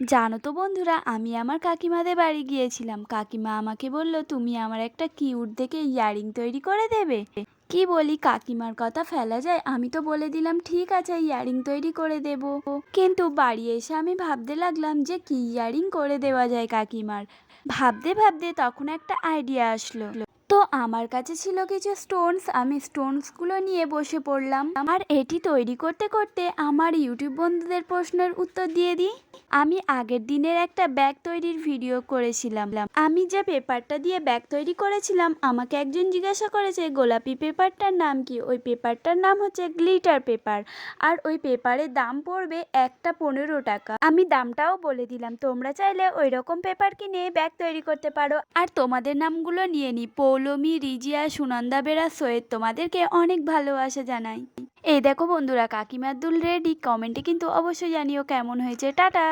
জানো তো বন্ধুরা, আমি আমার কাকিমাদের বাড়ি গিয়েছিলাম। কাকিমা আমাকে বলল, তুমি আমার একটা কিউট দেখে ইয়াররিং তৈরি করে দেবে। কি বলি, কাকিমার কথা ফেলা যায়? আমি তো বলে দিলাম ঠিক আছে, ইয়াররিং তৈরি করে দেব। কিন্তু বাড়ি এসে আমি ভাবতে লাগলাম যে কি ইয়াররিং করে দেওয়া যায় কাকিমার। ভাবতে ভাবতে তখন একটা আইডিয়া আসলো। তো আমার কাছে ছিল কিছু স্টোনস, আমি স্টোনসগুলো নিয়ে বসে পড়লাম। আর এটি তৈরি করতে করতে আমার ইউটিউব বন্ধুদের প্রশ্নের উত্তর দিয়ে দিই। আমি আগের দিনের একটা ব্যাগ তৈরির ভিডিও করেছিলাম। আমি যে পেপারটা দিয়ে ব্যাগ তৈরি করেছিলাম, আমাকে একজন জিজ্ঞাসা করেছে গোলাপি পেপারটার নাম কি। ওই পেপারটার নাম হচ্ছে গ্লিটার পেপার। আর ওই পেপারের দাম পড়বে একটা 15 টাকা। আমি দামটাও বলে দিলাম, তোমরা চাইলে ওই রকম পেপার কিনে ব্যাগ তৈরি করতে পারো। আর তোমাদের নামগুলো নিয়ে নি, পৌলমী, রিজিয়া, সুনন্দা বেরা, সৈয়দ, তোমাদেরকে অনেক ভালোবাসা জানাই। এই দেখো বন্ধুরা, কাকিমার দুল রেডি। কমেন্টে কিন্তু অবশ্যই জানিও কেমন হয়েছে। টাটা।